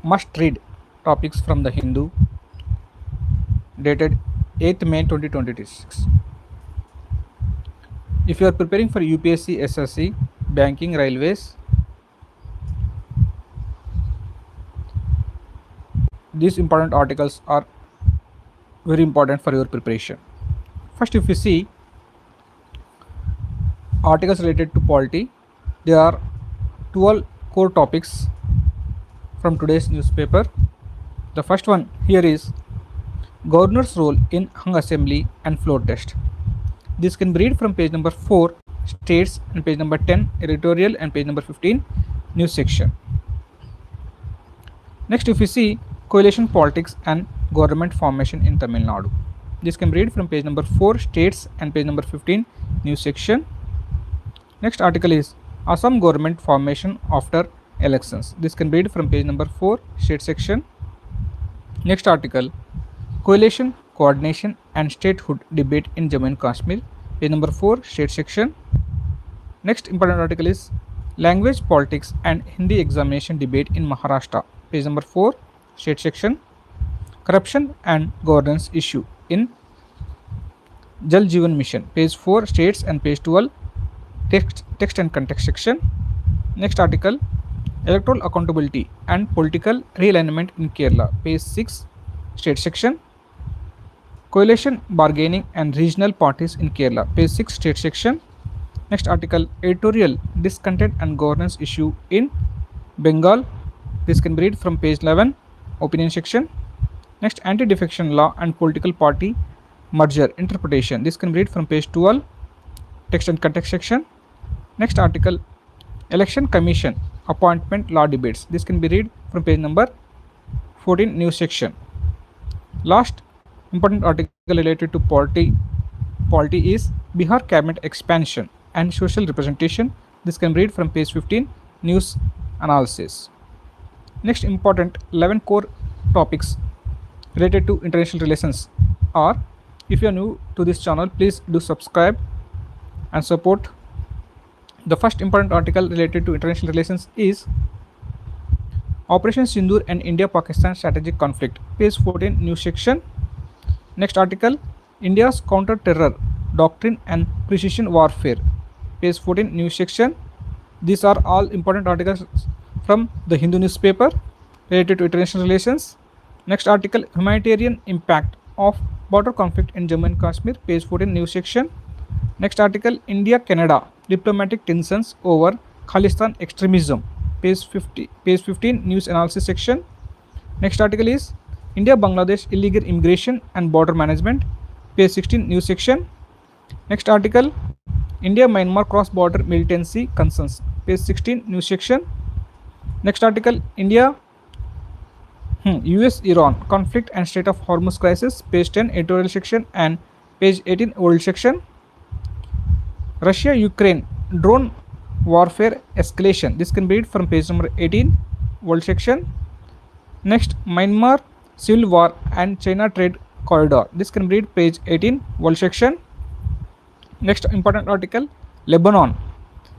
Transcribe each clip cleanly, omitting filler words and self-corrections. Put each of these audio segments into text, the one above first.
must read topics from the Hindu dated 8th May 2026. If you are preparing for UPSC, SSC, banking, railways, these important articles are very important for your preparation. First, if you see articles related to polity, there are 12 core topics from today's newspaper. The first one here is Governor's role in hung assembly and floor test. This can be read from page number 4, states, and page number 10, editorial, and page number 15, news section. Next, if you see coalition politics and government formation in Tamil Nadu. This can be read from page number 4, states, and page number 15, news section. Next article is Assam government formation after elections. This can be read from page number 4, state section. Next article, coalition, coordination and statehood debate in Jammu and Kashmir, page number 4, state section. Next important article is language politics and Hindi examination debate in Maharashtra, page number 4, state section. Corruption and governance issue in Jal Jeevan Mission, page 4, states, and page 12, text and context section. Next article, electoral accountability and political realignment in Kerala, page 6, state section. Coalition bargaining and regional parties in Kerala, page 6, state section. Next article, editorial discontent and governance issue in Bengal. This can be read from page 11, opinion section. Next, anti-defection law and political party merger interpretation. This can be read from page 12, text and context section. Next article, election commission appointment law debates. This can be read from page number 14, news section. Last important article related to polity is Bihar cabinet expansion and social representation. This can be read from page 15, news analysis. Next important 11 core topics related to international relations are, if you are new to this channel, please do subscribe and support. The first important article related to international relations is Operation Sindoor and India-Pakistan strategic conflict, page 14, news section. Next article, India's counter-terror doctrine and precision warfare, page 14, news section. These are all important articles from the Hindu newspaper related to international relations. Next article, humanitarian impact of border conflict in Jammu and Kashmir, page 14, news section. Next article, India-Canada diplomatic tensions over Khalistan extremism, page 15, news analysis section. Next article is India-Bangladesh illegal immigration and border management, page 16, news section. Next article, India-Myanmar cross-border militancy concerns, page 16, news section. Next article, US-Iran conflict and Strait of Hormuz crisis, page 10, editorial section, and page 18, world section. Russia-Ukraine drone warfare escalation. This can be read from page number 18, world section. Next, Myanmar civil war and China trade corridor. This can be read page 18, world section. Next important article, Lebanon,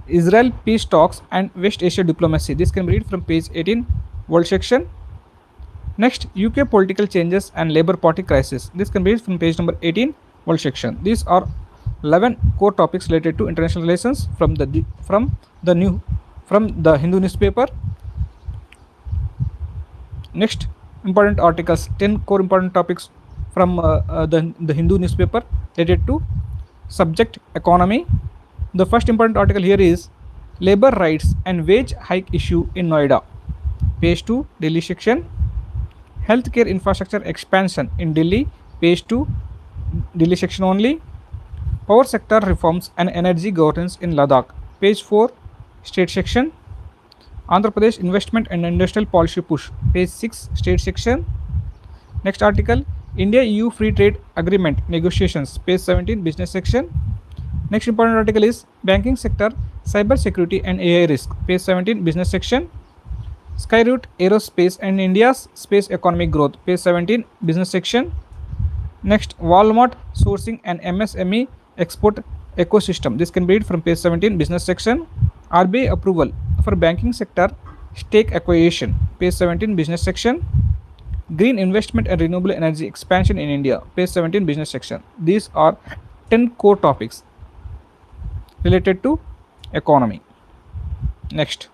Israel peace talks and West Asia diplomacy. This can be read from page 18, world section. Next, UK political changes and Labour Party crisis. This can be read from page number 18, world section. These are 11 core topics related to international relations from the Hindu newspaper. Next important articles, 10 core important topics from the Hindu newspaper related to subject economy. The first important article here is labor rights and wage hike issue in Noida, page 2, Delhi section. Healthcare infrastructure expansion in Delhi, page 2, Delhi section only. Power sector reforms and energy governance in Ladakh, page 4, state section. Andhra Pradesh investment and industrial policy push, page 6, state section. Next article, India-EU free trade agreement negotiations, page 17, business section. Next important article is banking sector, cyber security and AI risk, page 17, business section. Skyroot aerospace and India's space economic growth, page 17, business section. Next, Walmart sourcing and MSME export ecosystem. This can be read from page 17, business section. RBI approval for banking sector stake acquisition, page 17, business section. Green investment and renewable energy expansion in India, page 17, business section. These are 10 core topics related to economy. Next,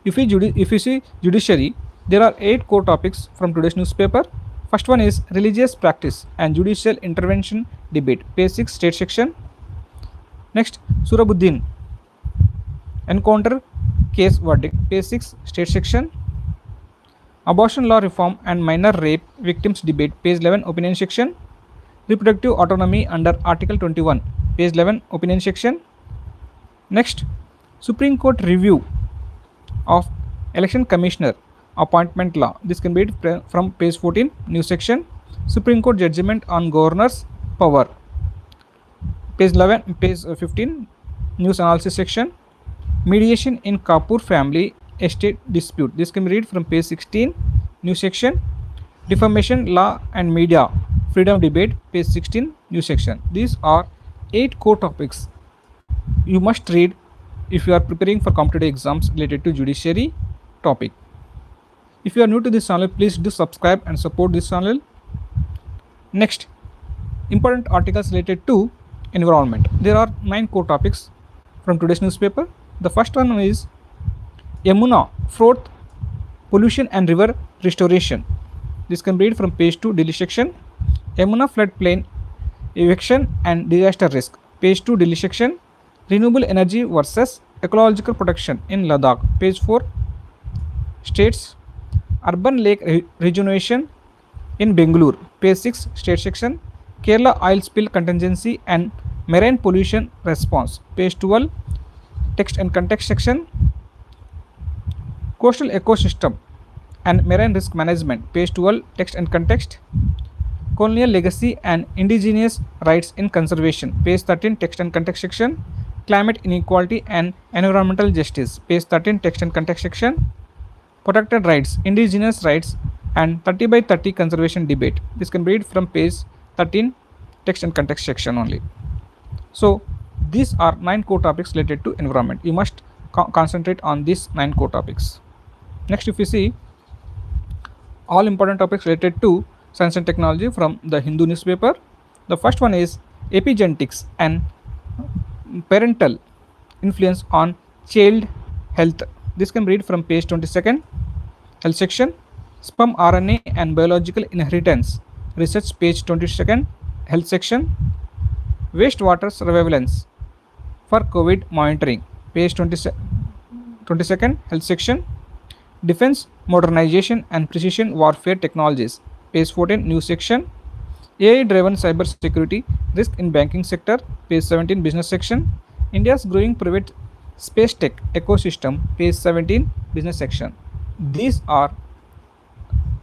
if you see judiciary, there are 8 core topics from today's newspaper. First one is religious practice and judicial intervention debate, page 6, state section. Next, Surabuddin encounter case verdict, page 6, state section. Abortion law reform and minor rape victims debate, page 11, opinion section. Reproductive autonomy under Article 21, page 11, opinion section. Next, Supreme Court review of election commissioner appointment law. This can be read from page 14, news section. Supreme Court judgment on governor's power, page 11, page 15, news analysis section. Mediation in Kapoor family estate dispute. This can be read from page 16, news section. Defamation law and media freedom debate, page 16, news section. These are 8 core topics you must read if you are preparing for competitive exams related to judiciary topic. If you are new to this channel, please do subscribe and support this channel. Next, important articles related to environment. There are 9 core topics from today's newspaper. The first one is Yamuna Froth pollution and river restoration. This can be read from page 2, Delhi section. Yamuna floodplain eviction and disaster risk, page 2, Delhi section. Renewable energy versus ecological protection in Ladakh, page 4, states. Urban lake rejuvenation in Bengaluru, page 6, state section. Kerala oil spill contingency and marine pollution response, page 12, text and context section. Coastal ecosystem and marine risk management, page 12, text and context. Colonial legacy and indigenous rights in conservation, page 13, text and context section. Climate inequality and environmental justice, page 13, text and context section. Protected rights, indigenous rights and 30/30 conservation debate. This can be read from page 13, text and context section only. So these are 9 core topics related to environment. You must concentrate on these 9 core topics. Next, if you see all important topics related to science and technology from the Hindu newspaper. The first one is epigenetics and parental influence on child health. This can be read from page 22nd, health section. Sperm RNA and biological inheritance research, page 22nd, health section. Wastewater surveillance for COVID monitoring, page 22nd, health section. Defense modernization and precision warfare technologies, page 14, news section. AI driven cyber security risk in banking sector, page 17, business section. India's growing private space tech ecosystem, page 17, business section. These are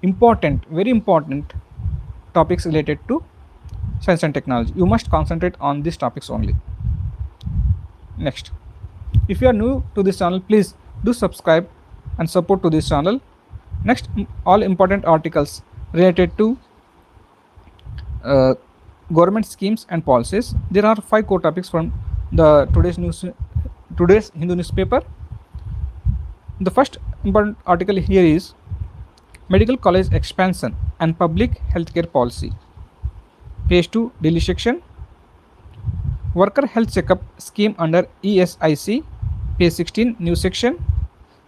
important, very important topics related to science and technology. You must concentrate on these topics only. Next, if you are new to this channel, please do subscribe and support to this channel. Next, all important articles related to government schemes and policies. There are 5 core topics from the today's Hindu newspaper. The first important article here is medical college expansion and public healthcare policy, page 2, Delhi section. Worker health checkup scheme under ESIC, page 16, news section.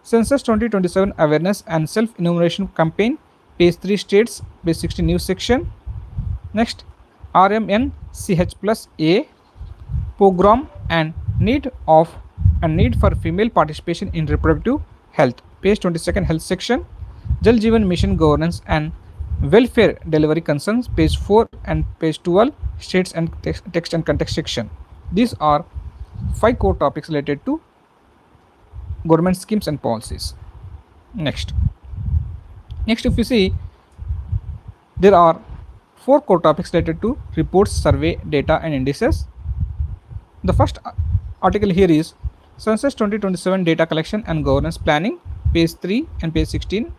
Census 2027 awareness and self enumeration campaign, page 3, states, page 16, news section. Next, RMNCH+A program and need for female participation in reproductive health, page 22nd, health section. Jal Jeevan Mission governance and welfare delivery concerns, page 4 and page 12, states and text and context section. These are 5 core topics related to government schemes and policies. Next, if you see, there are 4 core topics related to reports, survey, data and indices. The first article here is Census 2027 data collection and governance planning, page 3 and page 16,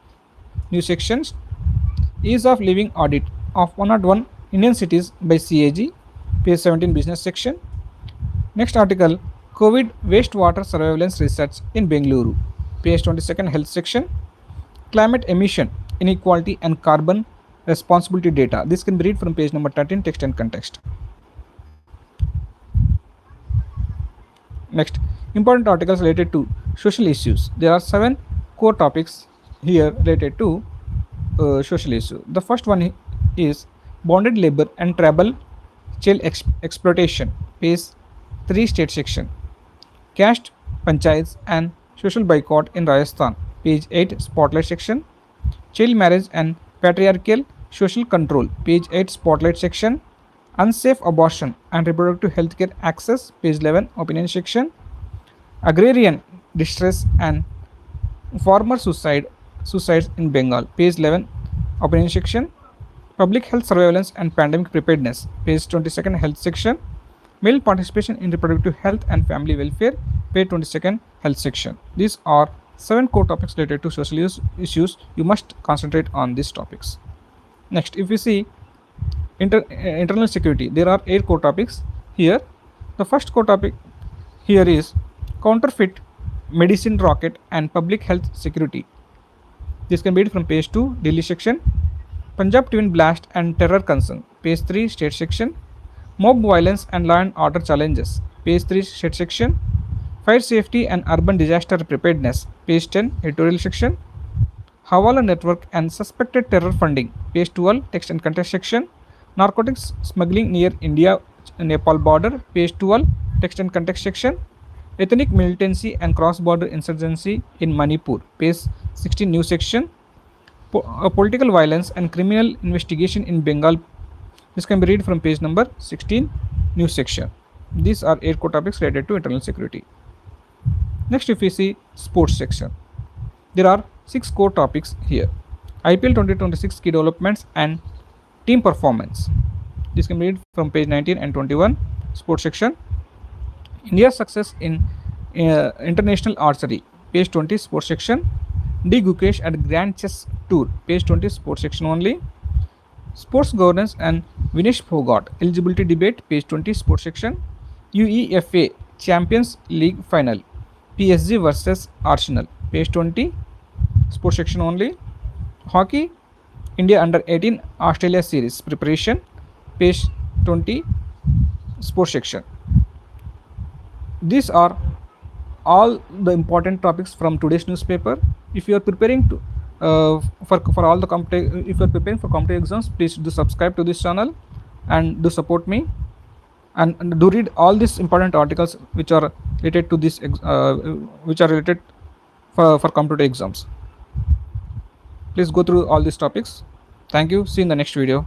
news sections. Ease of living audit of 101 Indian cities by CAG, page 17, business section. Next article, COVID wastewater surveillance research in Bengaluru, page 22nd, health section. Climate emission, inequality and carbon responsibility data. This can be read from page number 13, text and context. Next, important articles related to social issues. There are 7 core topics here related to social issue. The first one is bonded labor and tribal child exploitation, page 3, state section. Caste panchayats and social boycott in Rajasthan, page 8, spotlight section. Child marriage and patriarchal social control, page 8, spotlight section. Unsafe abortion and reproductive health care access, page 11, opinion section. Agrarian distress and farmer suicides in Bengal, page 11, opinion section. Public health surveillance and pandemic preparedness, page 22nd, health section. Male participation in reproductive health and family welfare, page 22nd, health section. These are 7 core topics related to social issues. You must concentrate on these topics. Next, if we see internal security, there are 8 core topics here. The first core topic here is counterfeit medicine rocket and public health security. This can be read from page 2, Delhi section. Punjab twin blast and terror concern, page 3, state section. Mob violence and law and order challenges, page 3, state section. Fire safety and urban disaster preparedness, page 10, editorial section. Hawala network and suspected terror funding, page 12, text and context section. Narcotics smuggling near India-Nepal border, page 12, text and context section. Ethnic militancy and cross-border insurgency in Manipur, page 16, news section. Political violence and criminal investigation in Bengal. This can be read from page number 16, news section. These are 8 core topics related to internal security. Next, if we see sports section, there are 6 core topics here. IPL 2026 key developments and team performance. This can be read from page 19 and 21, sports section. India's success in international archery, page 20, sports section. D. Gukesh at Grand Chess Tour, page 20, sports section only. Sports governance and Vinesh Phogat eligibility debate, page 20, sports section. UEFA Champions League final, PSG versus Arsenal, page 20, sports section only. Hockey, India under 18 Australia series preparation, page 20, sports section. These are all the important topics from today's newspaper. If you are preparing to for all the if you are preparing for competitive exams, please do subscribe to this channel and do support me, and do read all these important articles which are related to this which are related for competitive exams. Please go through all these topics. Thank you. See you in the next video.